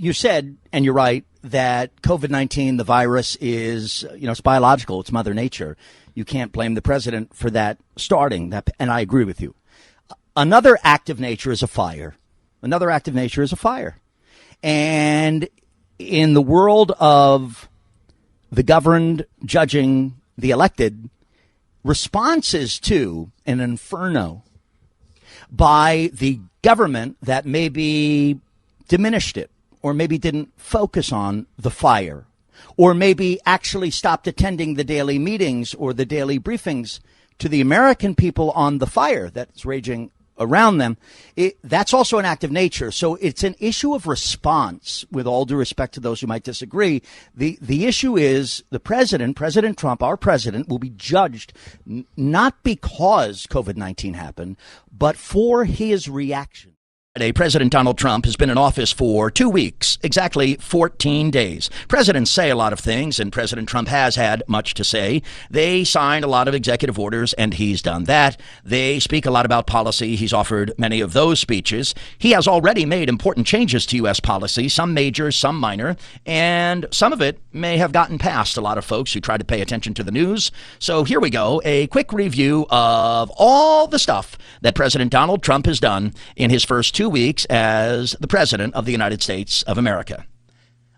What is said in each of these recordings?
you said, and you're right, that COVID-19, the virus is, it's biological. It's Mother Nature. You can't blame the president for that starting. And I agree with you. Another act of nature is a fire. And in the world of the governed judging the elected, responses to an inferno by the government that maybe diminished it, or maybe didn't focus on the fire, or maybe actually stopped attending the daily meetings or the daily briefings to the American people on the fire that's raging around them, that's also an act of nature. So it's an issue of response, with all due respect to those who might disagree. The issue is the President Trump, our president, will be judged not because COVID-19 happened, but for his reaction. President Donald Trump has been in office for 2 weeks, exactly 14 days. Presidents say a lot of things, and President Trump has had much to say. They signed a lot of executive orders, and he's done that. They speak a lot about policy. He's offered many of those speeches. He has already made important changes to U.S. policy, some major, some minor, and some of it may have gotten past a lot of folks who try to pay attention to the news. So here we go, a quick review of all the stuff that President Donald Trump has done in his first 2 weeks as the President of the United States of America.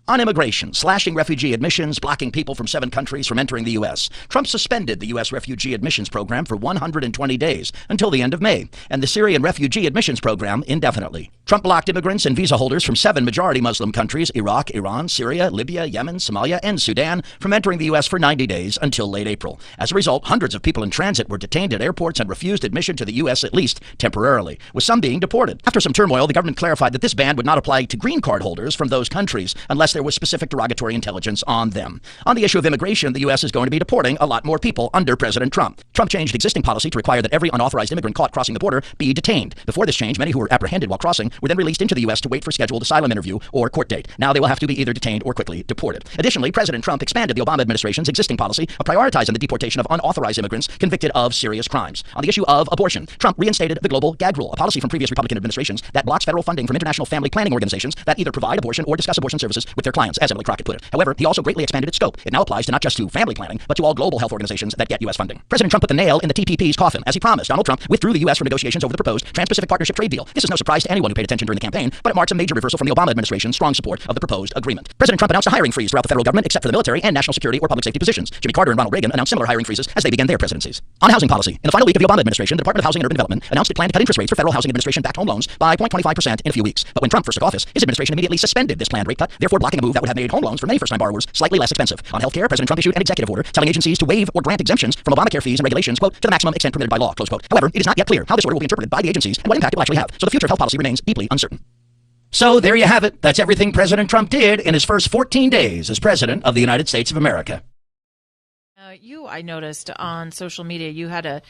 On immigration, slashing refugee admissions, blocking people from 7 countries from entering the U.S. Trump suspended the U.S. refugee admissions program for 120 days until the end of May, and the Syrian refugee admissions program indefinitely. Trump blocked immigrants and visa holders from 7 majority Muslim countries, Iraq, Iran, Syria, Libya, Yemen, Somalia, and Sudan, from entering the U.S. for 90 days until late April. As a result, hundreds of people in transit were detained at airports and refused admission to the U.S. at least temporarily, with some being deported. After some turmoil, the government clarified that this ban would not apply to green card holders from those countries unless there was specific derogatory intelligence on them. On the issue of immigration, the U.S. is going to be deporting a lot more people under President Trump. Trump changed existing policy to require that every unauthorized immigrant caught crossing the border be detained. Before this change, many who were apprehended while crossing were then released into the U.S. to wait for scheduled asylum interview or court date. Now they will have to be either detained or quickly deported. Additionally, President Trump expanded the Obama administration's existing policy of prioritizing the deportation of unauthorized immigrants convicted of serious crimes. On the issue of abortion, Trump reinstated the global gag rule, a policy from previous Republican administrations that blocks federal funding from international family planning organizations that either provide abortion or discuss abortion services with their clients, as Emily Crockett put it. However, he also greatly expanded its scope. It now applies to not just to family planning, but to all global health organizations that get U.S. funding. President Trump put the nail in the TPP's coffin. As he promised, Donald Trump withdrew the U.S. from negotiations over the proposed Trans-Pacific Partnership trade deal. This is no surprise to anyone who paid attention during the campaign, but it marks a major reversal from the Obama administration's strong support of the proposed agreement. President Trump announced a hiring freeze throughout the federal government except for the military and national security or public safety positions. Jimmy Carter and Ronald Reagan announced similar hiring freezes as they began their presidencies. On housing policy, in the final week of the Obama administration, the Department of Housing and Urban Development announced it planned to cut interest rates for federal housing administration-backed home loans by 0.25% in a few weeks. But when Trump first took office, his administration immediately suspended this planned rate cut, therefore blocking a move that would have made home loans for many first-time borrowers slightly less expensive. On healthcare, President Trump issued an executive order telling agencies to waive or grant exemptions from Obamacare fees and regulations, quote, to the maximum extent permitted by law, close quote. However, it is not yet clear how this order will be interpreted by the agencies and what impact it will actually have, so the future of health policy remains deeply uncertain. So there you have it. That's everything President Trump did in his first 14 days as President of the United States of America. I noticed on social media, you had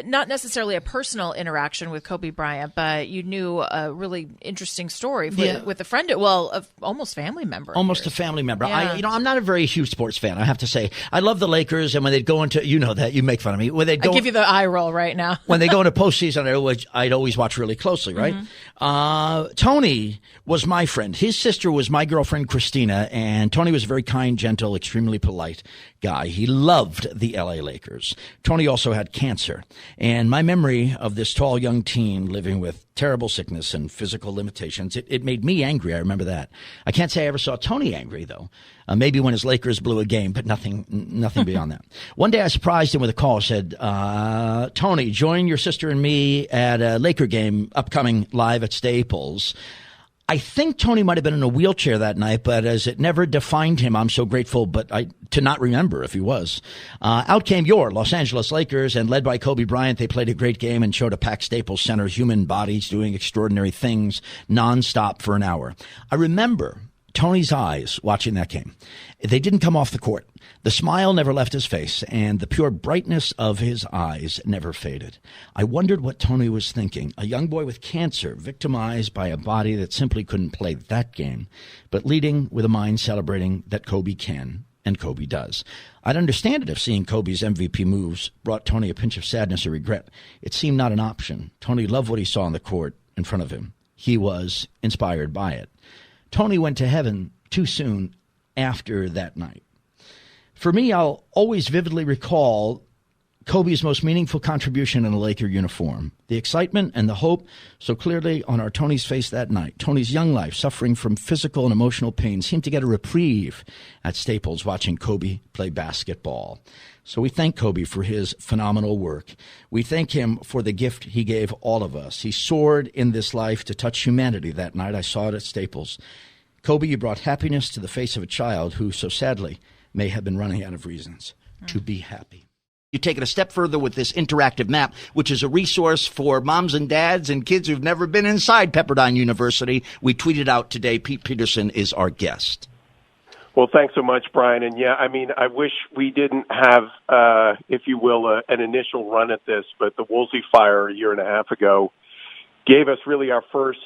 not necessarily a personal interaction with Kobe Bryant, but you knew a really interesting story with a friend, almost family member. Almost a family member. Yeah. I'm not a very huge sports fan, I have to say. I love the Lakers, and when they'd go into, you know that, you make fun of me. When they'd go, I give you the eye roll right now. When they go into postseason, I'd always watch really closely, right? Mm-hmm. Tony was my friend. His sister was my girlfriend, Christina, and Tony was a very kind, gentle, extremely polite guy. He loved the LA Lakers. Tony also had cancer, and my memory of this tall young teen living with terrible sickness and physical limitations, it made me angry. I remember that. I can't say I ever saw Tony angry, though. Maybe when his Lakers blew a game, but nothing beyond that. One day I surprised him with a call, said, Tony, join your sister and me at a Laker game upcoming live at Staples. I think Tony might have been in a wheelchair that night, but as it never defined him, I'm so grateful to not remember if he was. Out came your Los Angeles Lakers, and led by Kobe Bryant, they played a great game and showed a packed Staples Center, human bodies doing extraordinary things nonstop for an hour. I remember Tony's eyes watching that game. They didn't come off the court. The smile never left his face, and the pure brightness of his eyes never faded. I wondered what Tony was thinking, a young boy with cancer, victimized by a body that simply couldn't play that game, but leading with a mind celebrating that Kobe can, and Kobe does. I'd understand it if seeing Kobe's MVP moves brought Tony a pinch of sadness or regret. It seemed not an option. Tony loved what he saw on the court in front of him. He was inspired by it. Tony went to heaven too soon after that night. For me, I'll always vividly recall Kobe's most meaningful contribution in a Laker uniform. The excitement and the hope so clearly on our Tony's face that night. Tony's young life, suffering from physical and emotional pain, seemed to get a reprieve at Staples watching Kobe play basketball. So we thank Kobe for his phenomenal work. We thank him for the gift he gave all of us. He soared in this life to touch humanity that night. I saw it at Staples. Kobe, you brought happiness to the face of a child who, so sadly, may have been running out of reasons to be happy. You take it a step further with this interactive map, which is a resource for moms and dads and kids who've never been inside Pepperdine University. We tweeted out today. Pete Peterson is our guest. Well, thanks so much, Brian. And yeah, I mean, I wish we didn't have, if you will, an initial run at this, but the Woolsey fire a year and a half ago gave us really our first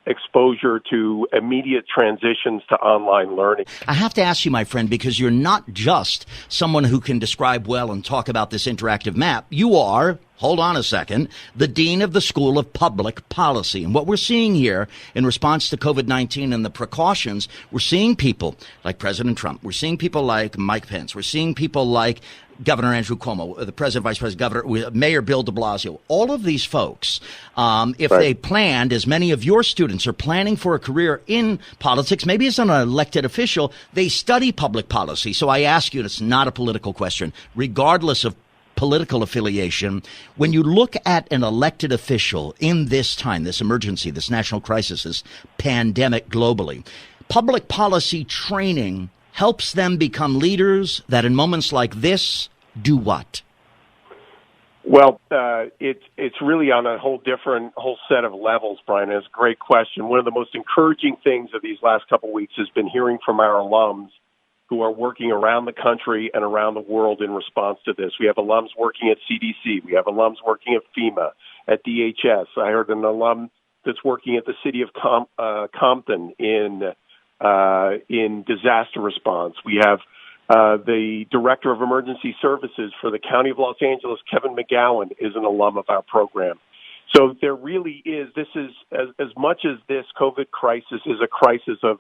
exposure to immediate transitions to online learning. I have to ask you, my friend, because you're not just someone who can describe well and talk about this interactive map. You are, hold on a second, the Dean of the School of Public Policy. And what we're seeing here in response to COVID-19 and the precautions, we're seeing people like President Trump. We're seeing people like Mike Pence. We're seeing people like Governor Andrew Cuomo, the President, Vice President, Governor, Mayor Bill de Blasio. All of these folks, if they planned, as many of your students are planning for a career in politics, maybe as an elected official, they study public policy. So I ask you, and it's not a political question, regardless of political affiliation, when you look at an elected official in this time, this emergency, this national crisis, this pandemic globally, public policy training helps them become leaders that in moments like this do what? Well, it's really on a whole set of levels, Brian. It's a great question. One of the most encouraging things of these last couple of weeks has been hearing from our alums who are working around the country and around the world in response to this. We have alums working at CDC. We have alums working at FEMA, at DHS. I heard an alum that's working at the city of Compton in disaster response. We have the Director of Emergency Services for the County of Los Angeles, Kevin McGowan, is an alum of our program. So there really is, this is, as much as this COVID crisis is a crisis of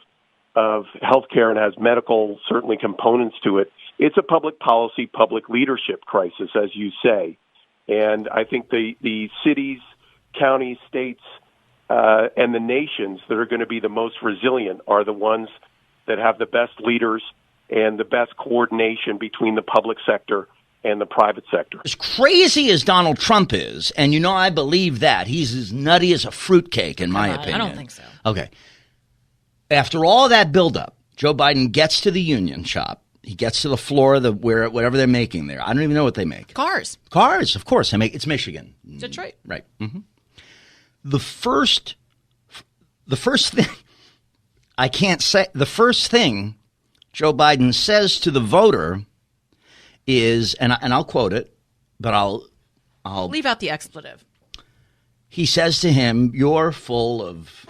healthcare and has medical, certainly, components to it, it's a public policy, public leadership crisis, as you say. And I think the cities, counties, states, and the nations that are going to be the most resilient are the ones that have the best leaders and the best coordination between the public sector and the private sector. As crazy as Donald Trump is, and you know I believe that, he's as nutty as a fruitcake in my opinion. I don't think so. Okay. After all that buildup, Joe Biden gets to the union shop. He gets to the floor of whatever they're making there. I don't even know what they make. Cars, of course. It's Michigan. Detroit. Right. Mm-hmm. The first thing, I can't say, the first thing Joe Biden says to the voter is, and I'll quote it, but I'll leave out the expletive. He says to him, "You're full of."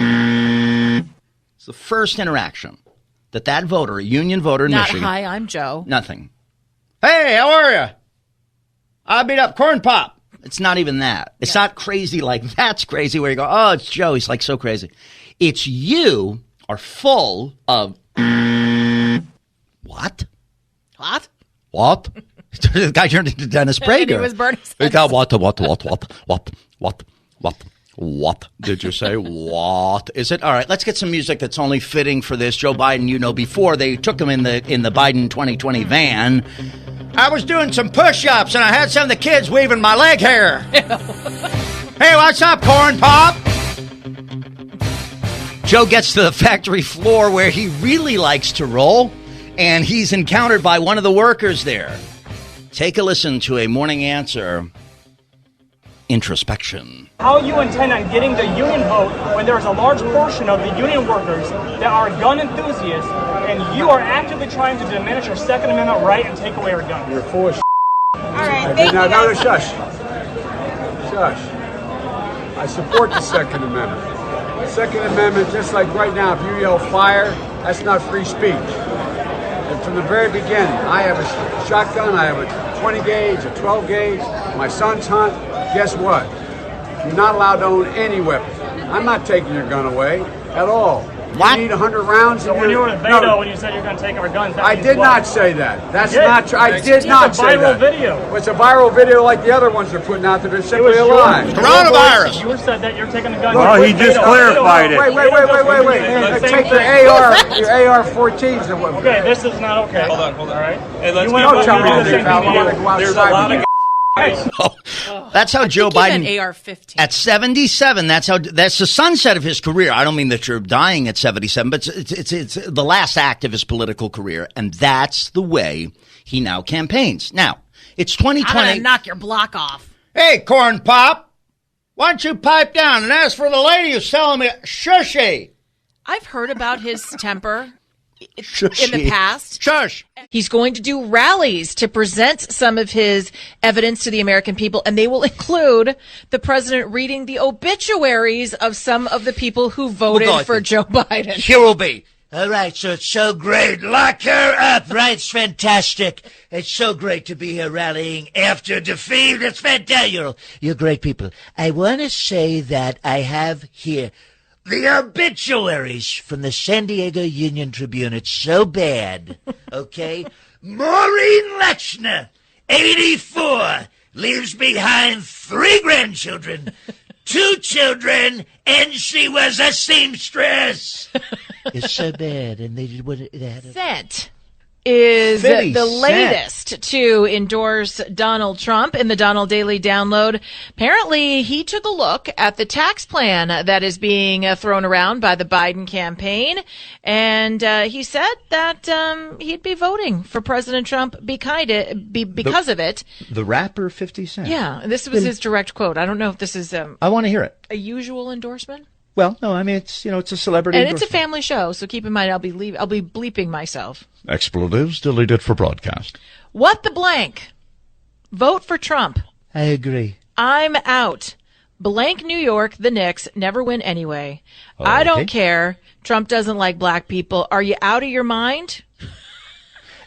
It's the first interaction that voter, a union voter in Michigan. Not, hi, I'm Joe. Nothing. Hey, how are you? I beat up corn pop. It's not even that. It's not crazy like that's crazy where you go, oh, it's Joe. He's like so crazy. It's you are full of what? What? What? The guy turned into Dennis Prager. He was burning. What did you say? What is it? All right, let's get some music that's only fitting for this. Joe Biden, you know, before they took him in the Biden 2020 van, I was doing some push-ups and I had some of the kids weaving my leg hair. Hey, what's up, corn pop? Joe gets to the factory floor where he really likes to roll, and he's encountered by one of the workers there. Take a listen to a Morning Answer introspection. How you intend on getting the union vote when there is a large portion of the union workers that are gun enthusiasts, and you are actively trying to diminish our Second Amendment right and take away our guns. You're full of All right, thank you. No, shush. Shush. I support the Second Amendment. The Second Amendment, just like right now, if you yell fire, that's not free speech. And from the very beginning, I have a shotgun, I have a 20 gauge, a 12 gauge, my son's hunt. Guess what? You're not allowed to own any weapon. I'm not taking your gun away at all. What? You need 100 rounds. So when you were with Beto, when you said you're going to take our guns, that I means did what? not say that. That's You did. not true. I did not say that. It's a viral video. It's a viral video like the other ones they're putting out that are simply a lie. Coronavirus. You said that you're taking the guns. Well, he just clarified it. Wait. Take your AR-14s and what? Okay, this is not okay. Hold on. All right. Hey, let's Don't tell me anything, pal. I'm gonna go outside. There's a lot of That's how Joe I think Biden. he meant AR-15. At 77, that's the sunset of his career. I don't mean that you're dying at 77, but it's the last act of his political career, and that's the way he now campaigns. Now, it's I'm 2020. gonna knock your block off. Hey, Corn Pop, why don't you pipe down and ask for the lady who's telling me shushy? I've heard about his temper in Shushy. the past. Shush. He's going to do rallies to present some of his evidence to the American people, and they will include the president reading the obituaries of some of the people who voted for Joe Biden. Here will be. All right, so it's so great. Lock her up, right? It's fantastic. It's so great to be here rallying after defeat. It's fantastic. You're great people. I want to say that I have here the obituaries from the San Diego Union Tribune. It's so bad, okay? Maureen Lechner, 84, leaves behind 3 grandchildren, 2 children, and she was a seamstress. It's so bad, and they did what they had. Cent is 50 the Cent. latest to endorse Donald Trump in the Donald Daily Download. Apparently, he took a look at the tax plan that is being thrown around by the Biden campaign, and he said that he'd be voting for President Trump because of it. The rapper 50 Cent. Yeah, this was his direct quote. I don't know if this is I want to hear it. a usual endorsement. Well, no, I mean, it's a celebrity. And it's a family show, so keep in mind I'll be bleeping myself. Expletives deleted for broadcast. What the blank? Vote for Trump. I agree. I'm out. Blank New York, the Knicks never win anyway. I don't care. Trump doesn't like black people. Are you out of your mind?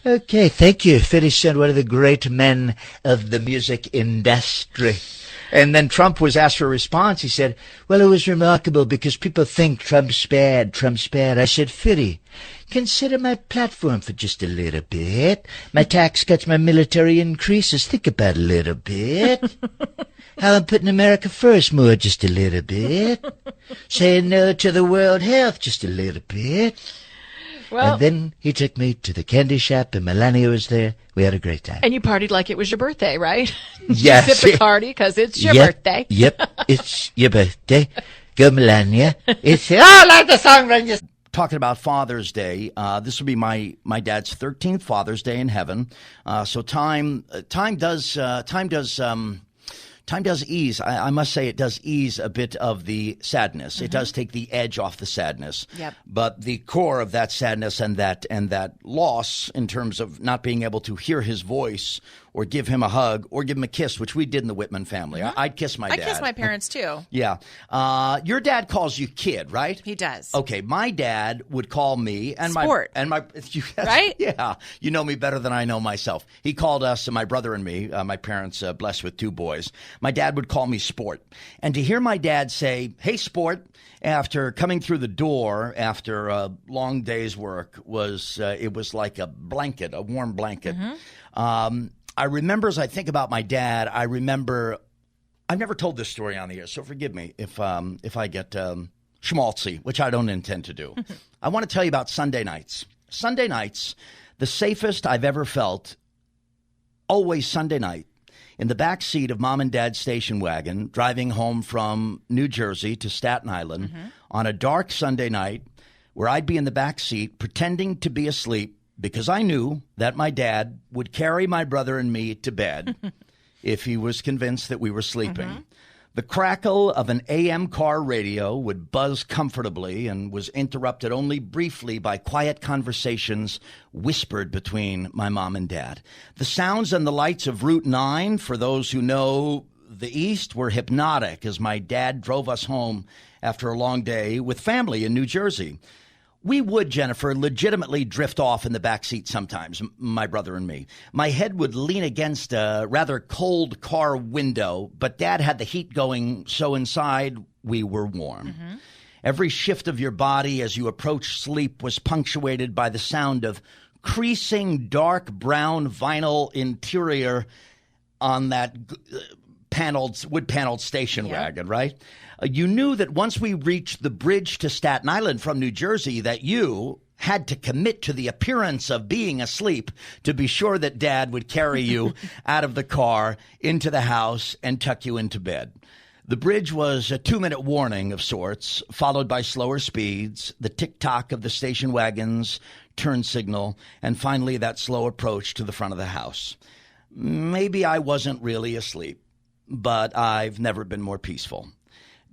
Okay, thank you. 50 Cent, one of the great men of the music industry. And then Trump was asked for a response. He said, Well, it was remarkable because people think Trump's bad. I said, 50, consider my platform for just a little bit. My tax cuts, my military increases. Think about it a little bit. How I'm putting America first more, just a little bit. Saying no to the world health, just a little bit. Well, And then he took me to the candy shop, and Melania was there. We had a great time. and you partied like it was your birthday, right? Yes. You sip the party because it's your birthday. Yep, it's your birthday. Go, Melania. It's like the song when you. talking about Father's Day. This will be my dad's 13th Father's Day in heaven. So time does ease. I must say it does ease a bit of the sadness. It does take the edge off the sadness. Yep. But the core of that sadness and that loss in terms of not being able to hear his voice or give him a hug or give him a kiss, which we did in the Whitman family. I'd kiss my dad. I kiss my parents too. Yeah. Your dad calls you kid, right? He does. Okay. My dad would call me and Sport. Right? Yeah. You know me better than I know myself. He called us, my brother and me, my parents, blessed with 2 boys. My dad would call me Sport. And to hear my dad say, "Hey, Sport," after coming through the door after a long day's work was like a blanket, a warm blanket. I remember, as I think about my dad, I've never told this story on the air, so forgive me if I get schmaltzy, which I don't intend to do. I want to tell you about Sunday nights. Sunday nights, the safest I've ever felt, always Sunday night, in the back seat of Mom and Dad's station wagon, driving home from New Jersey to Staten Island on a dark Sunday night, where I'd be in the back seat pretending to be asleep, because I knew that my dad would carry my brother and me to bed if he was convinced that we were sleeping. The crackle of an AM car radio would buzz comfortably and was interrupted only briefly by quiet conversations whispered between my mom and dad. The sounds and the lights of Route 9, for those who know the East, were hypnotic as my dad drove us home after a long day with family in New Jersey. We would, Jennifer, legitimately drift off in the back seat sometimes, my brother and me. My head would lean against a rather cold car window, but Dad had the heat going, so inside we were warm. Every shift of your body as you approached sleep was punctuated by the sound of creasing dark brown vinyl interior on that wood-paneled station wagon, right? You knew that once we reached the bridge to Staten Island from New Jersey that you had to commit to the appearance of being asleep to be sure that Dad would carry you out of the car into the house and tuck you into bed. The bridge was a 2-minute warning of sorts, followed by slower speeds, the tick-tock of the station wagon's turn signal, and finally that slow approach to the front of the house. Maybe I wasn't really asleep, but I've never been more peaceful.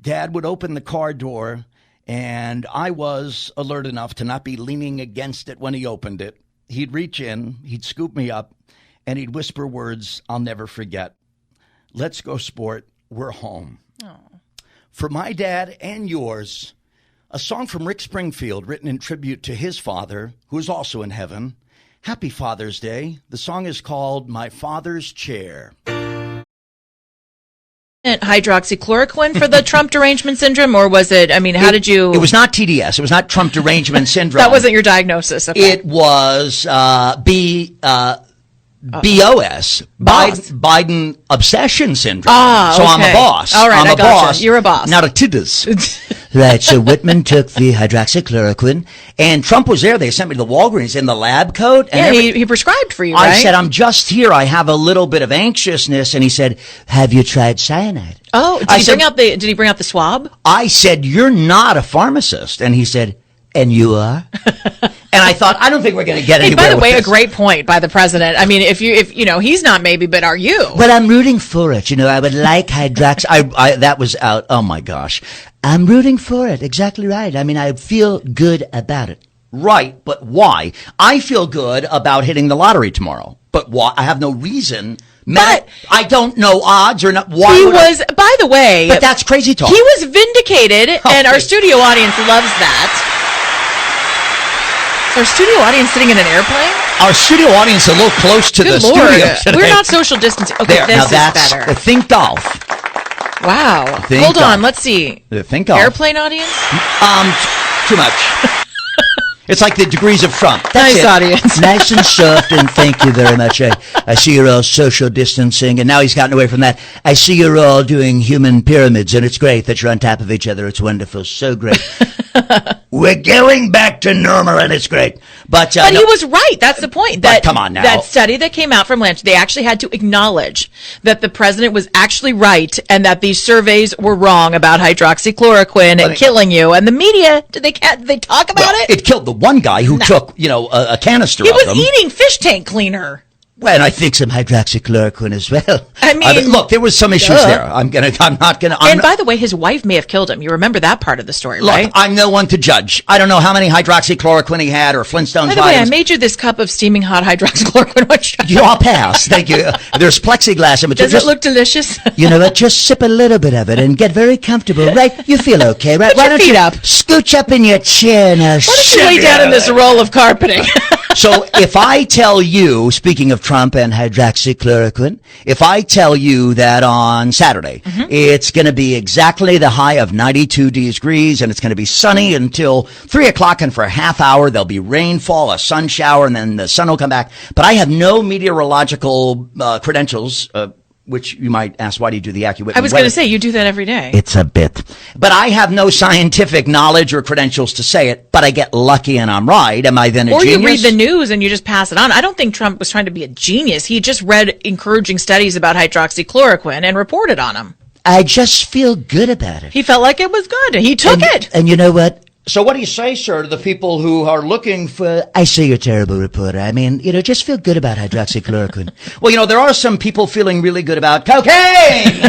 Dad would open the car door, and I was alert enough to not be leaning against it when he opened it. He'd reach in, he'd scoop me up, and he'd whisper words I'll never forget. "Let's go, sport. We're home." Oh. For my dad and yours, a song from Rick Springfield written in tribute to his father, who is also in heaven. Happy Father's Day. The song is called My Father's Chair. Hydroxychloroquine for the Trump derangement syndrome, or was it, how did you... It was not TDS. It was not Trump derangement syndrome. That wasn't your diagnosis. Okay. It was BOS, Biden obsession syndrome. So I'm a boss. All right, I'm I a gotcha. boss. You're a boss. Not a TDS. Right, so Whitman took the hydroxychloroquine, and Trump was there. They sent me to the Walgreens in the lab coat. And he prescribed for you, right? I said, I'm just here. I have a little bit of anxiousness. And he said, have you tried cyanide? Oh, did he bring out the swab? I said, you're not a pharmacist. And he said, and you are? And I thought, I don't think we're going to get anywhere. By the way, with this. a great point by the president. If he's not maybe, but are you? Well, I'm rooting for it. I would like that was out. Oh my gosh. I'm rooting for it. Exactly right. I feel good about it. Right. But why? I feel good about hitting the lottery tomorrow. But why? I have no reason. But I don't know odds or not. Why he was, by the way. But that's crazy talk. He was vindicated, and our studio audience loves that. Is our studio audience sitting in an airplane? Our studio audience is a little close to the studio today. We're not social distancing. Okay, this is better. Think golf. Wow. Hold on. Let's see. Think golf. Airplane audience? Too much. It's like the degrees of Trump. That's nice audience. Nice and soft, and thank you very much. I see you're all social distancing, and now he's gotten away from that. I see you're all doing human pyramids, and it's great that you're on top of each other. It's wonderful. So great. We're going back to normal, and it's great. But he was right. That's the point. Come on now. That study that came out from Lynch, they actually had to acknowledge that the president was actually right and that these surveys were wrong about hydroxychloroquine and killing you. And the media, did they talk about it? It killed the one guy who took, a canister of them. He was eating fish tank cleaner. Well, and I think some hydroxychloroquine as well. Look, there was some issues there. I'm not gonna. And by the way, his wife may have killed him. You remember that part of the story, right? Look, I'm no one to judge. I don't know how many hydroxychloroquine he had or Flintstones. By the way, I made you this cup of steaming hot hydroxychloroquine. I'll pass. Thank you. There's plexiglass in between. Does it look delicious? You know what? Just sip a little bit of it and get very comfortable. Right? You feel okay, right? Put your feet up. Scooch up in your chair now. Why don't you lay down in this roll of carpeting? So if I tell you, speaking of Trump and hydroxychloroquine, if I tell you that on Saturday, it's going to be exactly the high of 92 degrees and it's going to be sunny until 3 o'clock, and for a half hour there'll be rainfall, a sun shower, and then the sun will come back. But I have no meteorological credentials, which you might ask, why do you do the AccuWhitman? I was going to say, you do that every day. It's a bit. But I have no scientific knowledge or credentials to say it, but I get lucky and I'm right. Am I then a genius? Or you read the news and you just pass it on. I don't think Trump was trying to be a genius. He just read encouraging studies about hydroxychloroquine and reported on them. I just feel good about it. He felt like it was good. He took it. And you know what? So what do you say, sir, to the people who are looking for... I say you're a terrible reporter. Just feel good about hydroxychloroquine. Well, there are some people feeling really good about cocaine.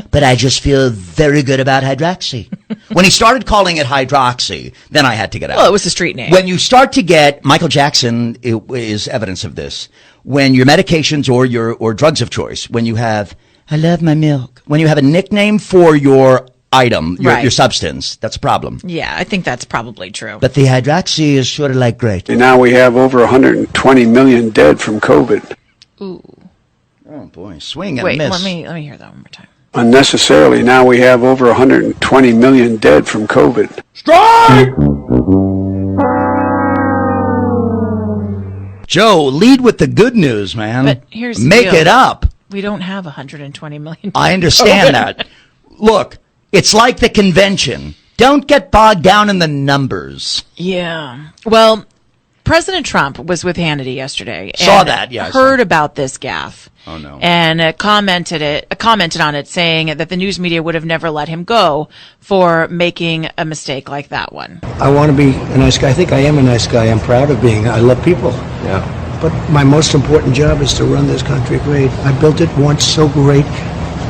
But I just feel very good about hydroxy. When he started calling it hydroxy, then I had to get out. Well, it was a street name. When you start to get... Michael Jackson is evidence of this. When your medications or drugs of choice, when you have... I love my milk. When you have a nickname for your item, your substance, that's a problem. Yeah, I think that's probably true. But the hydroxy is sort of like great. And now we have over 120 million dead from COVID. Ooh. Oh boy, swing and miss. Wait, let me hear that one more time. Unnecessarily, now we have over 120 million dead from COVID. Strike! Joe, lead with the good news, man. But here's the Make deal. it up. We don't have 120 million. I understand that. Look, it's like the convention. Don't get bogged down in the numbers. Yeah. Well, President Trump was with Hannity yesterday. Saw and that, yeah. Heard about this gaffe. Oh, no. And commented on it, saying that the news media would have never let him go for making a mistake like that one. I want to be a nice guy. I think I am a nice guy. I'm proud of being. I love people. Yeah. But my most important job is to run this country great. I built it once so great.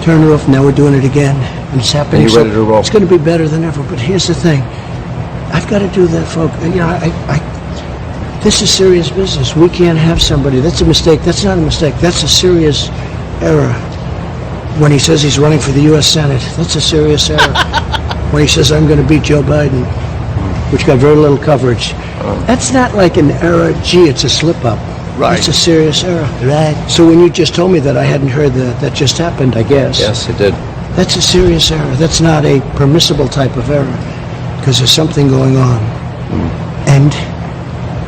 Turn it off. Now we're doing it again. And it's happening. And you're ready to roll. It's going to be better than ever. But here's the thing. I've got to do that, folks. You know, this is serious business. We can't have somebody. That's a mistake. That's not a mistake. That's a serious error. When he says he's running for the U.S. Senate, that's a serious error. When he says, I'm going to beat Joe Biden, which got very little coverage, that's not like an error. Gee, it's a slip-up. Right. It's a serious error. Right. So when you just told me that, I hadn't heard that just happened, I guess. Yes, it did. That's a serious error. That's not a permissible type of error, because there's something going on. And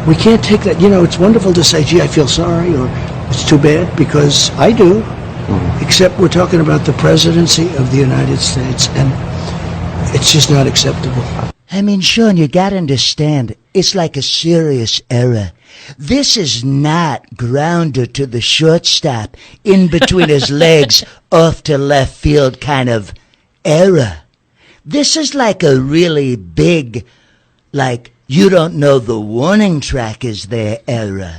we can't take that. You know, it's wonderful to say, gee, I feel sorry, or it's too bad, because I do. Except we're talking about the presidency of the United States, and it's just not acceptable. I mean, Sean, you gotta understand, it's like a serious error. This is not grounder to the shortstop, in between his legs, off to left field kind of error. This is like a really big, like, you don't know the warning track is there error.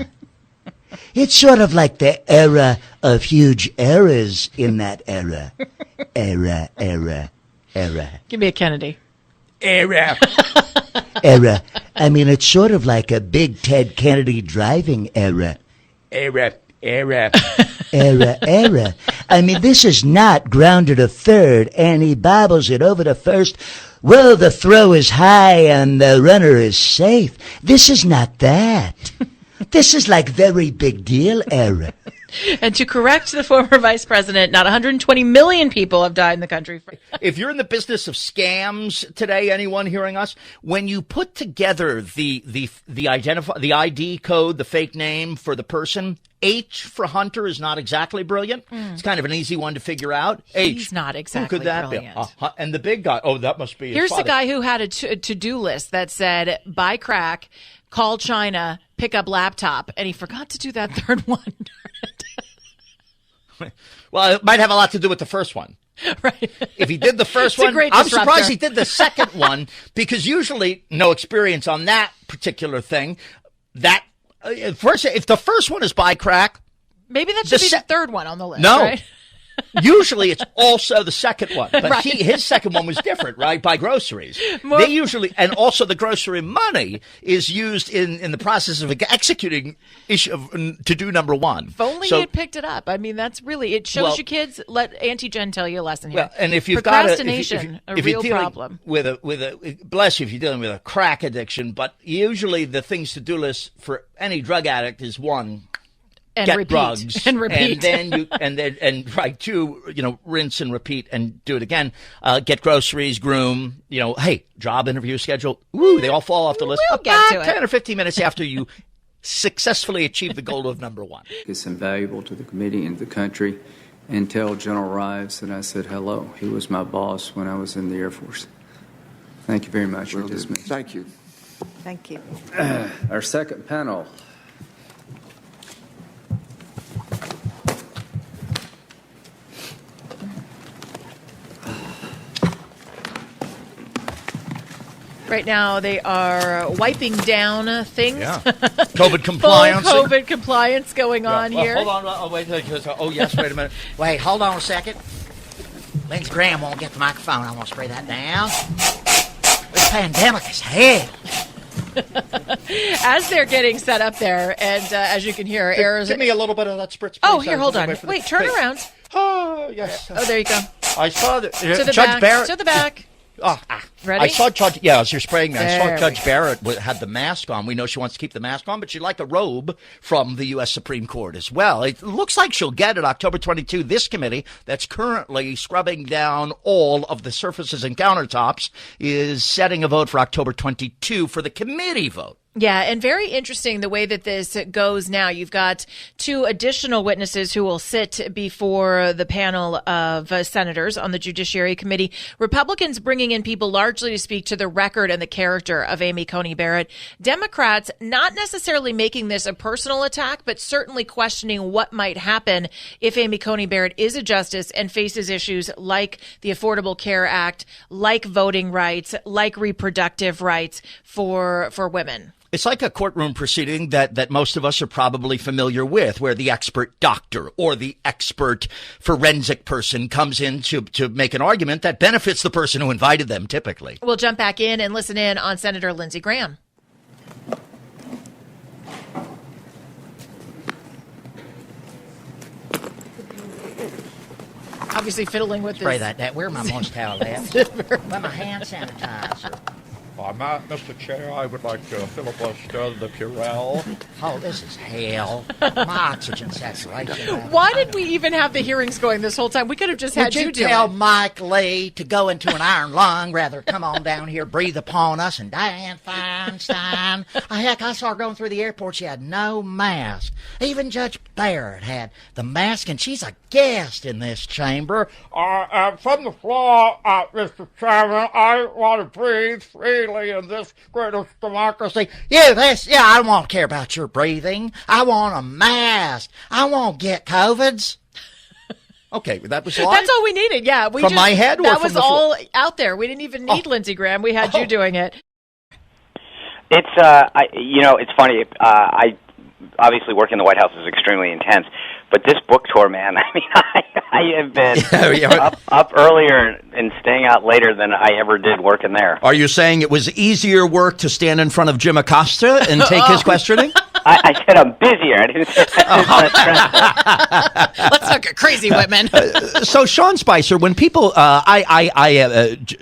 It's sort of like the era of huge errors in that era. Error. Give me a Kennedy. Error. I mean, it's sort of like a big Ted Kennedy driving error. Error. I mean, this is not grounded to third, and he bobbles it over to first. Well, the throw is high and the runner is safe. This is not that. This is like very big deal error. And to correct the former vice president, not 120 million people have died in the country. If you're in the business of scams today, anyone hearing us, when you put together the ID code, the fake name for the person, H for Hunter is not exactly brilliant. It's kind of an easy one to figure out. He's H. not exactly Who could that brilliant. be? And the big guy. Oh, that must be his Here's the father. guy who had a to-do list that said, buy crack, call China, pick up laptop, and he forgot to do that third one. Well, it might have a lot to do with the first one. Right. If he did the first It's a one, great I'm disruptor. surprised he did the second one, because usually no experience on that particular thing. That first, if the first one is buy crack, Maybe that should be the third one on the list, No. right? usually it's also the second one. But Right. his second one was different, right? Buy groceries. They usually, and also the grocery money is used in the process of executing to do number one. If only you had picked it up. I mean, that's really, it shows you kids, let Auntie Jen tell you a lesson here. Well, and if you've got procrastination, if a you're real dealing problem. with a bless you if you're dealing with a crack addiction, but usually the things to do list for any drug addict is one, And get repeat. drugs, And repeat. and two, rinse and repeat and do it again. Get groceries, groom. Hey, job interview schedule. Ooh, they all fall off the list. We'll get to it. 10 or 15 minutes after you successfully achieve the goal of number one. It's invaluable to the committee and the country. And tell General Rives that I said hello. He was my boss when I was in the Air Force. Thank you very much. You're dismissed. Thank you. Thank you. Our second panel. Right now, they are wiping down things. Yeah. COVID compliance. Full COVID compliance going on here. Hold on. Oh, wait. Oh, yes. Wait a minute. Wait, hold on a second. Lindsey Graham won't get the microphone. I'm going to spray that down. This pandemic is hell. As they're getting set up there, and as you can hear, errors. Give me a little bit of that spritz. Oh, please. here, hold on. Wait, Wait, turn around. Oh, yes. Oh, there you go. I saw that. To the Judge back. Barrett. To the back. Ready? I saw Judge. Yeah, as you're spraying me, I saw There Judge Barrett had the mask on. We know she wants to keep the mask on, but she'd like a robe from the U.S. Supreme Court as well. It looks like she'll get it October 22. This committee that's currently scrubbing down all of the surfaces and countertops is setting a vote for October 22 for the committee vote. Yeah, and very interesting the way that this goes now. You've got 2 additional witnesses who will sit before the panel of senators on the Judiciary Committee. Republicans bringing in people largely to speak to the record and the character of Amy Coney Barrett. Democrats not necessarily making this a personal attack, but certainly questioning what might happen if Amy Coney Barrett is a justice and faces issues like the Affordable Care Act, like voting rights, like reproductive rights for women. It's like a courtroom proceeding that most of us are probably familiar with, where the expert doctor or the expert forensic person comes in to make an argument that benefits the person who invited them, typically. We'll jump back in and listen in on Senator Lindsey Graham. Obviously fiddling with Spray this. that. Where my moist towel at? Where my hand sanitizer? Mr. Chair, I would like to filibuster the KRLA. Oh, this is hell. My oxygen saturation. Why did we even have the hearings going this whole time? We could have just had Would you do tell it. Mike Lee to go into an iron lung rather come on down here, breathe upon us, and Dianne Feinstein? Heck, I saw her going through the airport. She had no mask. Even Judge Barrett had the mask, and she's a guest in this chamber. From the floor, Mr. Chairman, I want to breathe freely in this greatest democracy. I won't care about your breathing. I want a mask. I won't get COVIDs. Okay, that was live? That's all we needed. Yeah, from my head. Or that from was the all out there. We didn't even need Lindsey Graham. We had you doing it. It's it's funny. I obviously working in the White House is extremely intense, but this book tour, man. I mean, I have been up earlier and staying out later than I ever did working there. Are you saying it was easier work to stand in front of Jim Acosta and take his questioning? I said I'm busier. I didn't say Let's not get crazy, Whitman. So, Sean Spicer, when people,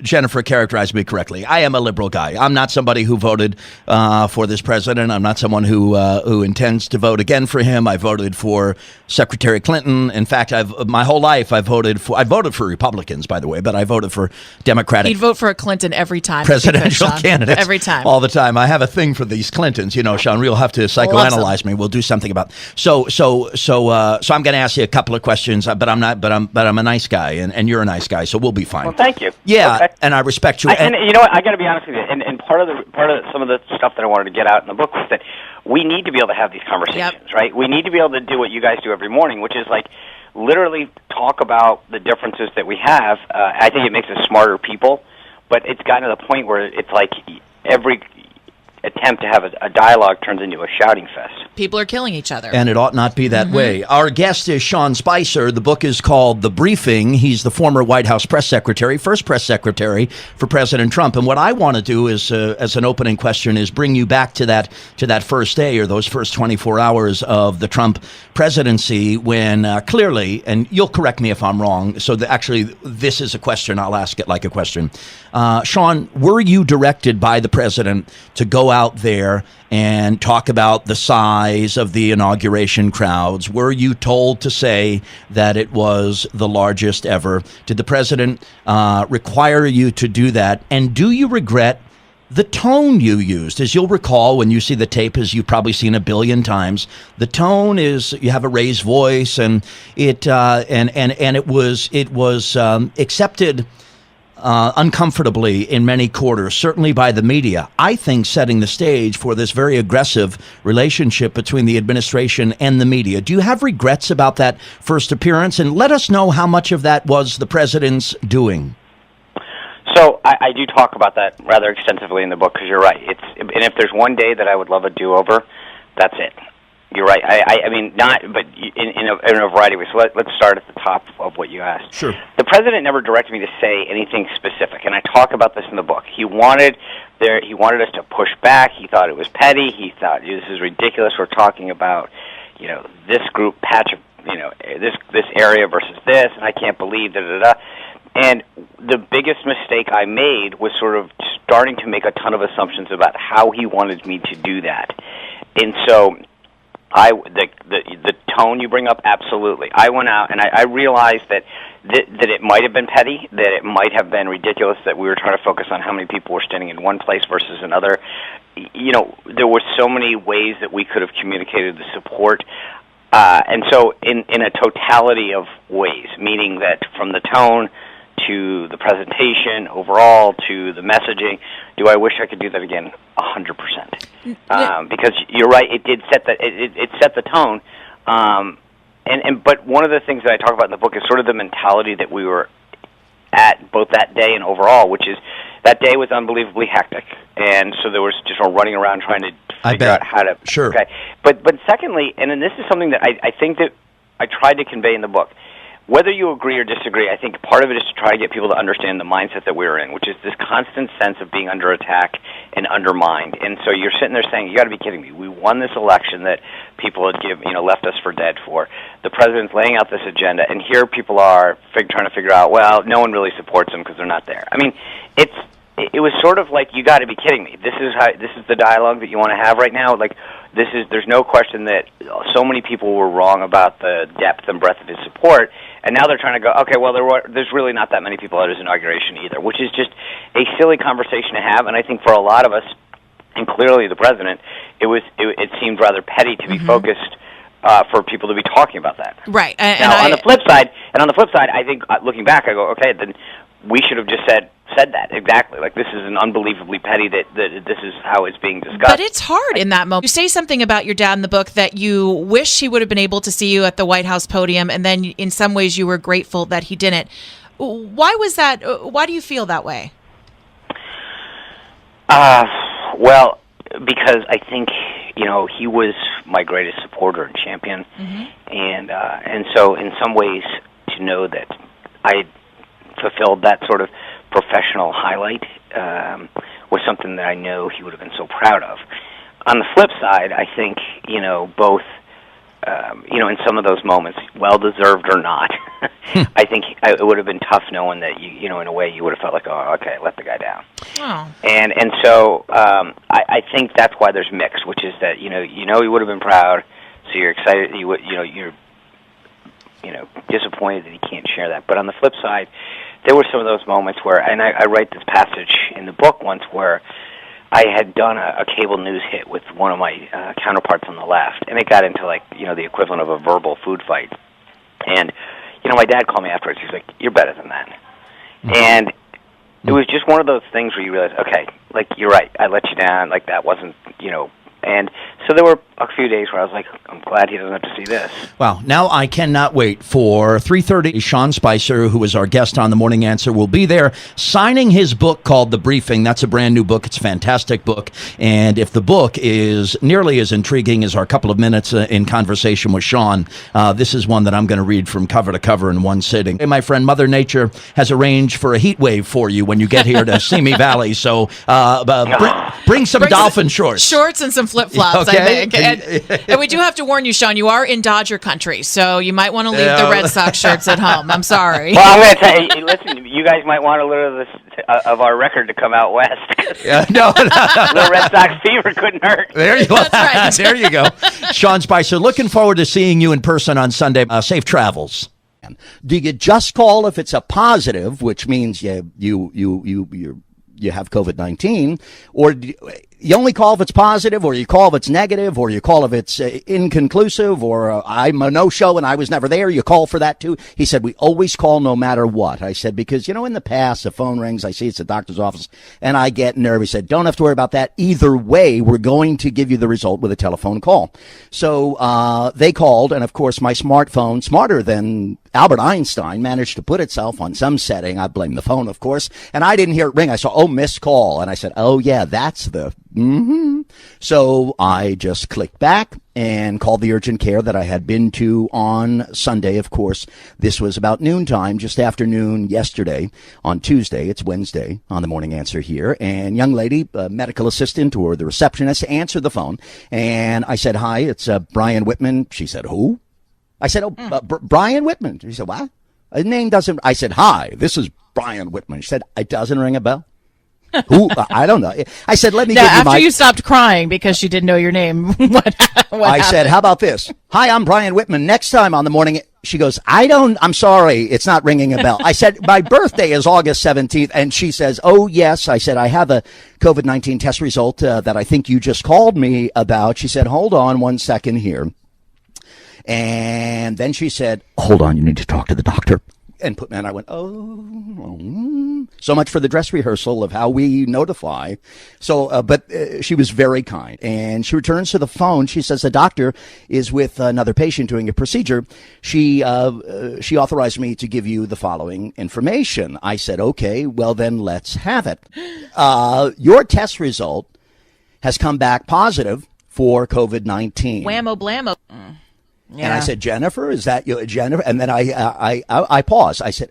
Jennifer characterized me correctly. I am a liberal guy. I'm not somebody who voted for this president. I'm not someone who intends to vote again for him. I voted for Secretary Clinton. In fact, my whole life I voted for Republicans, by the way, but I voted for Democratic. He'd vote for a Clinton every time. Presidential candidates every time, all the time. I have a thing for these Clintons. You know, Sean, you'll have to psychoanalyze me. We'll do something about. So I'm going to ask you a couple of questions, but I'm a nice guy, and you're a nice guy, so we'll be fine. Well, thank you. Yeah, okay. And I respect you. And you know what? I got to be honest with you. And part of some of the stuff that I wanted to get out in the book was that we need to be able to have these conversations, right? We need to be able to do what you guys do every morning, which is like literally talk about the differences that we have. I think it makes us smarter people, but it's gotten to the point where it's like every attempt to have a dialogue turns into a shouting fest. People are killing each other. And it ought not be that way. Our guest is Sean Spicer. The book is called The Briefing. He's the former White House press secretary, first press secretary for President Trump. And what I want to do is, as an opening question, is bring you back to that first day or those first 24 hours of the Trump presidency when clearly, and you'll correct me if I'm wrong, so actually this is a question, I'll ask it like a question. Sean, were you directed by the president to go out there and talk about the size of the inauguration crowds? Were you told to say that it was the largest ever? Did the president require you to do that? And do you regret the tone you used? As you'll recall, when you see the tape, as you've probably seen a billion times, the tone is you have a raised voice, and it was accepted uncomfortably in many quarters, certainly by the media. I think setting the stage for this very aggressive relationship between the administration and the media. Do you have regrets about that first appearance? And let us know how much of that was the president's doing. So I do talk about that rather extensively in the book because you're right. And if there's one day that I would love a do-over, that's it. You're right. I mean, not, but in a variety of ways. So let's start at the top of what you asked. Sure. The president never directed me to say anything specific, and I talk about this in the book. He wanted us to push back. He thought it was petty. He thought this is ridiculous. We're talking about, this group patch of, this area versus this, and I can't believe . And the biggest mistake I made was sort of starting to make a ton of assumptions about how he wanted me to do that. And so the tone you bring up, absolutely. I went out and I realized that it might have been petty, that it might have been ridiculous, that we were trying to focus on how many people were standing in one place versus another. You know, there were so many ways that we could have communicated the support. And so in a totality of ways, meaning that from the tone to the presentation overall to the messaging, do I wish I could do that again? 100%. Because you're right, it did set it set the tone. But one of the things that I talk about in the book is sort of the mentality that we were at both that day and overall, which is that day was unbelievably hectic, and so there was just running around trying to figure out how to. Sure. Okay. But secondly, and then this is something that I think that I tried to convey in the book. Whether you agree or disagree, I think part of it is to try to get people to understand the mindset that we were in, which is this constant sense of being under attack and undermined. And so you're sitting there saying, "You got to be kidding me! We won this election that people had left us for dead for. The president's laying out this agenda, and here people are trying to figure out, well, no one really supports them because they're not there." I mean, it was sort of like, you got to be kidding me. This is the dialogue that you want to have right now. Like, there's no question that so many people were wrong about the depth and breadth of his support. And now they're trying to go, okay, well, there's really not that many people at his inauguration either, which is just a silly conversation to have. And I think for a lot of us, and clearly the president, it seemed rather petty to be focused for people to be talking about that. Right. On the flip side, I think looking back, I go, okay, then we should have just said that exactly. Like, this is an unbelievably petty that this is how it's being discussed. But it's hard in that moment. You say something about your dad in the book that you wish he would have been able to see you at the White House podium, and then in some ways you were grateful that he didn't. Why was that? Why do you feel that way? Well, because I think he was my greatest supporter and champion, and so in some ways to know that I fulfilled that sort of professional highlight was something that I know he would have been so proud of. On the flip side, I think both in some of those moments, well deserved or not, I think it would have been tough knowing that in a way you would have felt like, oh, okay, let the guy down. Oh. And so I think that's why there's mix, which is that he would have been proud, so you're excited, you're disappointed that he can't share that. But on the flip side, there were some of those moments where, and I write this passage in the book once where I had done a cable news hit with one of my counterparts on the left, and it got into the equivalent of a verbal food fight. And my dad called me afterwards. He's like, "You're better than that." And it was just one of those things where you realize, okay, you're right, I let you down. That wasn't And so there were a few days where I was like, I'm glad he doesn't have to see this. Wow. Now I cannot wait for 3:30. Sean Spicer, who is our guest on The Morning Answer, will be there signing his book called The Briefing. That's a brand new book. It's a fantastic book. And if the book is nearly as intriguing as our couple of minutes in conversation with Sean, this is one that I'm going to read from cover to cover in one sitting. Hey, my friend, Mother Nature has arranged for a heat wave for you when you get here to Simi Valley. So bring some dolphin shorts. Shorts and some flip-flops, okay. I think. And we do have to warn you, Sean, you are in Dodger country, so you might want to leave the Red Sox shirts at home. I'm sorry. Well, I'm going to tell you, listen, you guys might want a little of our record to come out west. No. The Red Sox fever couldn't hurt. There you go. That's right. There you go. Sean Spicer, looking forward to seeing you in person on Sunday. Safe travels. Do you just call if it's a positive, which means you have COVID-19, or you only call if it's positive, or you call if it's negative, or you call if it's inconclusive, or I'm a no-show and I was never there? You call for that too? He said, we always call no matter what. I said, because, in the past, the phone rings, I see it's a doctor's office, and I get nervous. He said, don't have to worry about that. Either way, we're going to give you the result with a telephone call. So they called, and of course, my smartphone, smarter than Albert Einstein, managed to put itself on some setting. I blame the phone, of course, and I didn't hear it ring. I saw, missed call, and I said, oh, yeah, that's the... So I just clicked back and called the urgent care that I had been to on Sunday. Of course, this was about noontime, just after noon yesterday. On Tuesday, it's Wednesday, on The Morning Answer here. And young lady, medical assistant or the receptionist, answered the phone. And I said, hi, it's Brian Whitman. She said, who? I said, Brian Whitman. She said, what? His name doesn't. I said, hi, this is Brian Whitman. She said, it doesn't ring a bell. Who? I don't know. I said, let me give you after you stopped crying because she didn't know your name. what I said, how about this? Hi, I'm Brian Whitman. Next time on the morning, she goes, I'm sorry, it's not ringing a bell. I said, my birthday is August 17th. And she says, oh, yes. I said, I have a COVID-19 test result that I think you just called me about. She said, hold on one second here. And then she said, hold on, you need to talk to the doctor. And I went, so much for the dress rehearsal of how we notify. So, but she was very kind. And she returns to the phone. She says the doctor is with another patient doing a procedure. She authorized me to give you the following information. I said, okay, well then let's have it. Your test result has come back positive for COVID-19. Whammo blammo. Yeah. And I said, Jennifer, is that you, Jennifer? And then I paused. I said,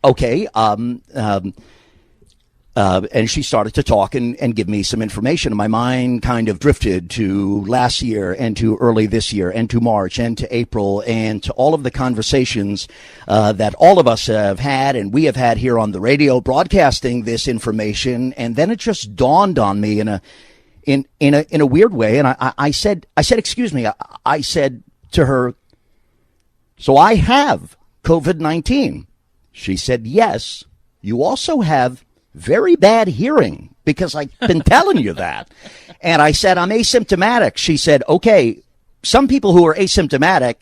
okay. And she started to talk and give me some information. And my mind kind of drifted to last year and to early this year and to March and to April and to all of the conversations that all of us have had and we have had here on the radio broadcasting this information. And then it just dawned on me in a weird way. And I said, excuse me. I said to her, so I have COVID-19. She said, yes. You also have very bad hearing because I've been telling you that. And I said, I'm asymptomatic. She said, okay, some people who are asymptomatic,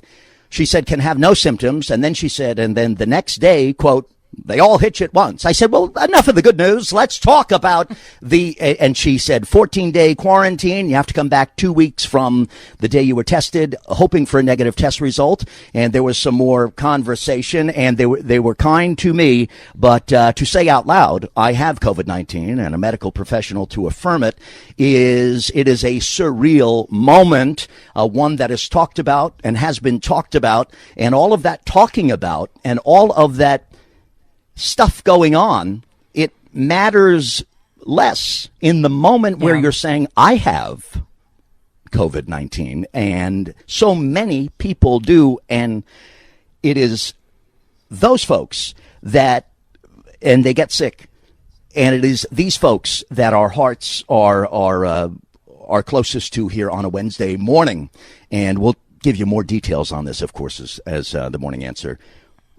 she said, can have no symptoms. And then she said, and then the next day, quote, they all hitch at once. I said, well, enough of the good news. Let's talk about and she said 14-day quarantine. You have to come back 2 weeks from the day you were tested, hoping for a negative test result. And there was some more conversation and they were kind to me. But, to say out loud, I have COVID-19 and a medical professional to affirm it is a surreal moment, one that is talked about and has been talked about, and all of that talking about and all of that stuff going on, it matters less in the moment where you're saying, I have COVID-19, and so many people do, and it is those folks that, and they get sick, and it is these folks that our hearts are closest to here on a Wednesday morning, and we'll give you more details on this, of course, as the morning answer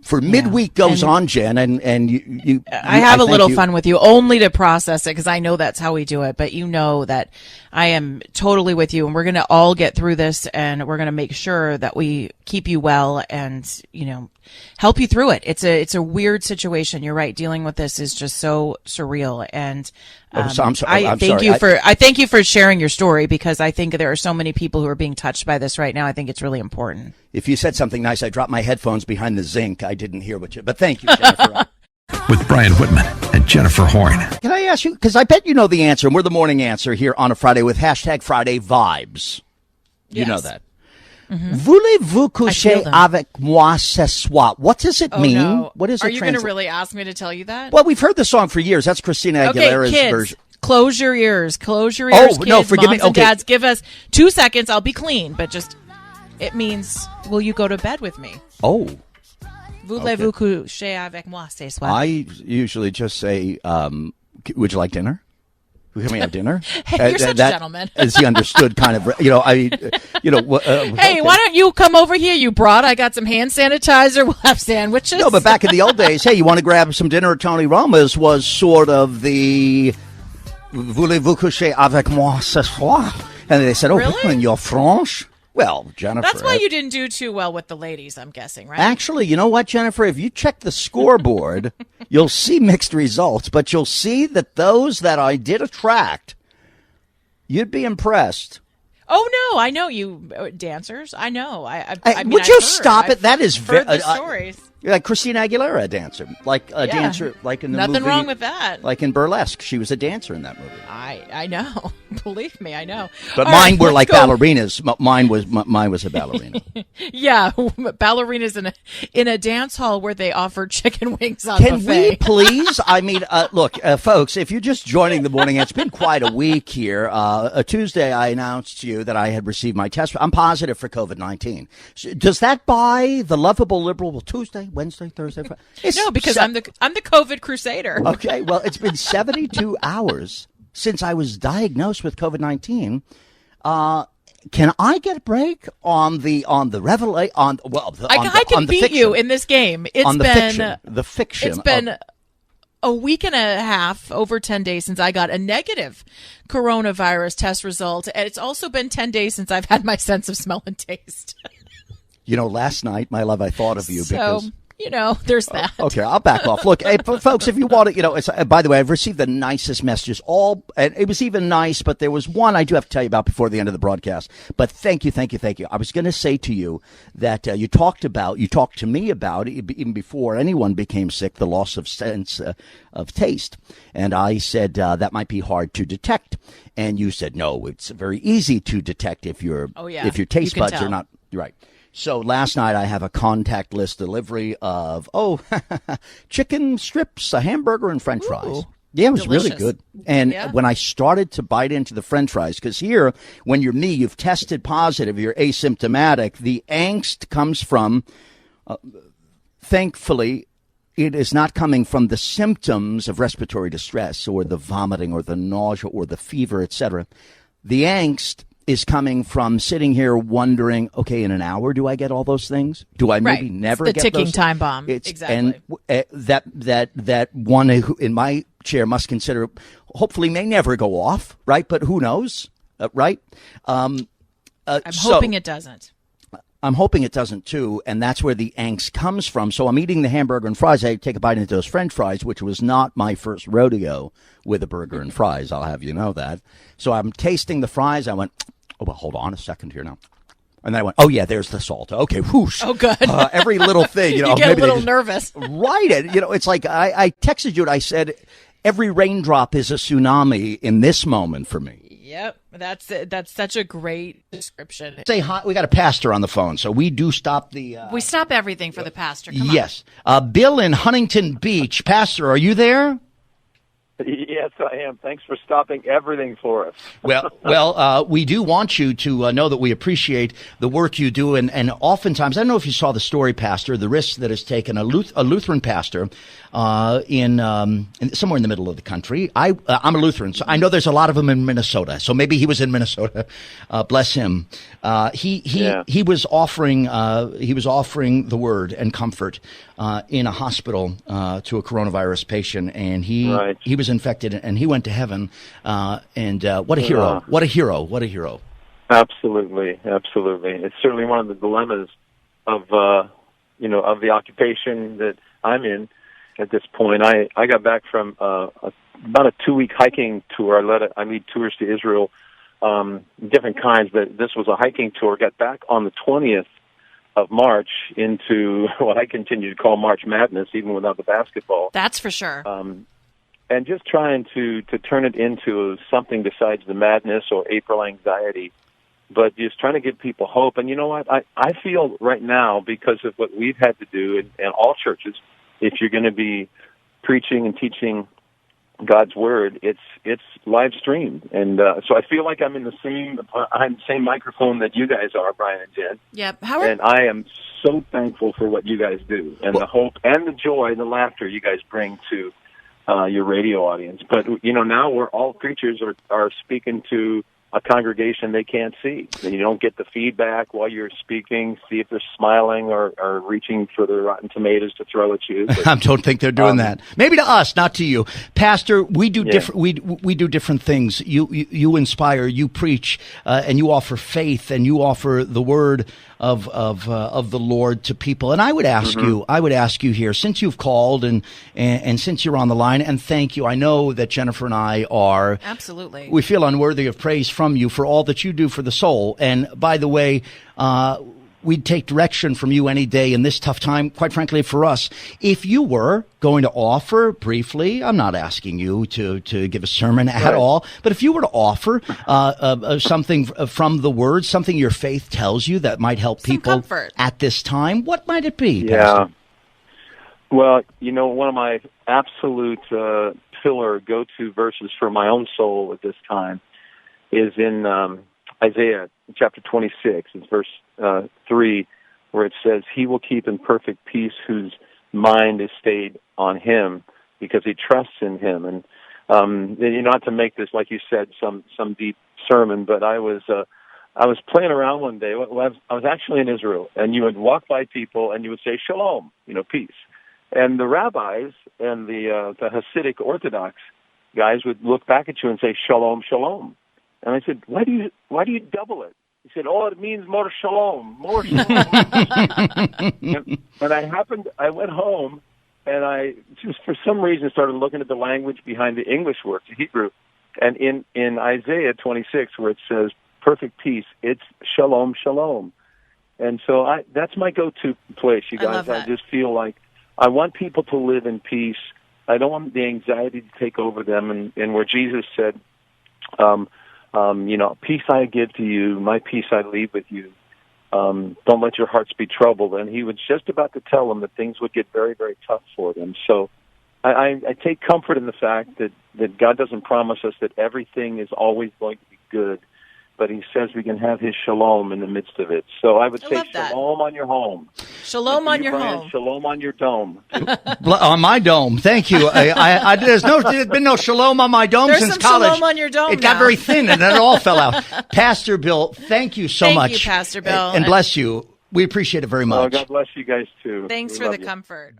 for midweek goes on, Jen, and you I have a little fun with you only to process it because I know that's how we do it. But you know that I am totally with you, and we're going to all get through this, and we're going to make sure that we keep you well and, you know, help you through it. It's a weird situation. You're right. Dealing with this is just so surreal. And I'm sorry. I thank you for sharing your story because I think there are so many people who are being touched by this right now. I think it's really important. If you said something nice, I dropped my headphones behind the zinc. I didn't hear what you, but thank you, Jennifer. With Brian Whitman and Jennifer Horn. Can I ask you, because I bet you know the answer, and we're the morning answer here on a Friday with hashtag Friday Vibes. You know that. Mm-hmm. Voulez-vous coucher avec moi ce soir? What does it mean? No. What is it? Are you going to really ask me to tell you that? Well, we've heard the song for years. That's Christina Aguilera's version. Close your ears. Close your ears, kids. No, forgive Moms me. and dads, give us 2 seconds. I'll be clean. But just, it means, will you go to bed with me? Oh. Voulez-vous coucher avec moi ce soir? I usually just say, would you like dinner? Can we have dinner? Hey, you're such a gentleman. Is he understood kind of, hey, okay. Why don't you come over here, you broad? I got some hand sanitizer. We'll have sandwiches. No, but back in the old days, hey, you want to grab some dinner at Tony Roma's was sort of the voulez-vous coucher avec moi ce soir? And they said, really? You're French? Well, Jennifer. That's why you didn't do too well with the ladies, I'm guessing, right? Actually, you know what, Jennifer? If you check the scoreboard, you'll see mixed results, but you'll see that those that I did attract, you'd be impressed. Oh, no, I know you dancers. I know. I mean, would you stop it? That is very the stories. Like Christina Aguilera, a dancer, like a dancer, like in the movie. Nothing wrong with that. Like in Burlesque, she was a dancer in that movie. I know. Believe me, I know. But All mine right, were let's like go. ballerinas. Mine was a ballerina. Yeah, ballerinas in a dance hall where they offer chicken wings on Can buffet. we please? I mean, look, folks, if you're just joining the morning, it's been quite a week here. A Tuesday, I announced to you that I had received my test. I'm positive for COVID-19. Does that buy the lovable liberal Tuesday, Wednesday, Thursday? Friday? No, because I'm the COVID crusader. Okay, well, it's been 72 hours since I was diagnosed with COVID-19. Can I get a break on the revelation I can beat fiction. you in this game. It's on the been fiction. It's been a week and a half, over 10 days since I got a negative coronavirus test result, and it's also been 10 days since I've had my sense of smell and taste. Last night, my love, I thought of you because. There's that. Okay, I'll back off. Look, hey, folks, if you want to, it's, by the way, I've received the nicest messages. And it was even nice, but there was one I do have to tell you about before the end of the broadcast. But thank you. I was going to say to you that you talked to me about, even before anyone became sick, the loss of sense of taste. And I said that might be hard to detect. And you said, no, it's very easy to detect if your taste buds are not right. So last night I have a contactless delivery of, chicken strips, a hamburger, and French fries. Ooh, yeah, it was delicious. really good. And when I started to bite into the French fries, because here, when you're me, you've tested positive, you're asymptomatic, the angst comes from, thankfully, it is not coming from the symptoms of respiratory distress or the vomiting or the nausea or the fever, etc. The angst is coming from sitting here wondering, okay, in an hour, do I get all those things? Do I maybe never it's the get ticking those? time bomb. Exactly. And that one who in my chair must consider, hopefully may never go off, right? But who knows, right? I'm hoping it doesn't. I'm hoping it doesn't, too, and that's where the angst comes from. So I'm eating the hamburger and fries. I take a bite into those French fries, which was not my first rodeo with a burger and fries. I'll have you know that. So I'm tasting the fries. I went, hold on a second here now. And then I went, there's the salt. Okay, whoosh. Oh, good. Every little thing. You get a little nervous. Right. And, it's like I texted you and I said, every raindrop is a tsunami in this moment for me. Yep, that's such a great description. Say hi. We got a pastor on the phone, so we do stop the. We stop everything for the pastor. Come yes, Bill in Huntington Beach. Pastor, are you there? Yes, I am. Thanks for stopping everything for us. Well, we do want you to know that we appreciate the work you do, and oftentimes, I don't know if you saw the story, Pastor, the risk that is taken. A Lutheran pastor in somewhere in the middle of the country. I'm a Lutheran, so I know there's a lot of them in Minnesota. So maybe he was in Minnesota. Bless him. He was offering the word and comfort in a hospital to a coronavirus patient, and he was infected, and he went to heaven. And what a hero! What a hero! What a hero! Absolutely. It's certainly one of the dilemmas of of the occupation that I'm in at this point. I got back from about a 2-week hiking tour. I lead tours to Israel, different kinds, but this was a hiking tour. Got back on the 20th of March into what I continue to call March Madness, even without the basketball. That's for sure. And just trying to turn it into something besides the madness or April anxiety, but just trying to give people hope. And you know what? I feel right now, because of what we've had to do in all churches, if you're going to be preaching and teaching God's word, it's live streamed, and so I feel like I'm in the same microphone that you guys are, Brian and Jen. Yep, Howard. And I am so thankful for what you guys do, and the hope and the joy and the laughter you guys bring to your radio audience. But now we're all preachers are speaking to a congregation they can't see. And you don't get the feedback while you're speaking, see if they're smiling or reaching for the rotten tomatoes to throw at you. But, I don't think they're doing that. Maybe to us, not to you. Pastor, we do different we do different things. You inspire, you preach, and you offer faith, and you offer the word of the Lord to people. And I would ask you here, since you've called and since you're on the line, and thank you. I know that Jennifer and I are absolutely. We feel unworthy of praise from you for all that you do for the soul. And by the way, we'd take direction from you any day in this tough time, quite frankly, for us. If you were going to offer briefly, I'm not asking you to give a sermon at all, but if you were to offer something from the Word, something your faith tells you that might help people at this time, what might it be, Pastor? Well, one of my absolute pillar go-to verses for my own soul at this time is in Isaiah chapter 26. It's verse 3, where it says, "He will keep in perfect peace whose mind is stayed on Him, because he trusts in Him." And not to make this, like you said, some deep sermon, but I was playing around one day. I was actually in Israel, and you would walk by people, and you would say "Shalom," peace. And the rabbis and the Hasidic Orthodox guys would look back at you and say "Shalom, shalom." And I said, "Why do you double it?" He said, "Oh, it means more shalom, more shalom." and I went home, and I just for some reason started looking at the language behind the English words, the Hebrew, and in Isaiah 26, where it says perfect peace, it's shalom, shalom. And so that's my go-to place, you guys. I just feel like I want people to live in peace. I don't want the anxiety to take over them. And where Jesus said, peace I give to you, my peace I leave with you. Don't let your hearts be troubled. And he was just about to tell them that things would get very, very tough for them. So I take comfort in the fact that God doesn't promise us that everything is always going to be good, but he says we can have his shalom in the midst of it. So I would say shalom on your home. Shalom on your home. Shalom on your dome. On my dome. Thank you. There's been no shalom on my dome since college. Shalom on your dome. It got very thin and then it all fell out. Pastor Bill, thank you so much. Thank you, Pastor Bill. And bless you. We appreciate it very much. God bless you guys too. Thanks for the comfort.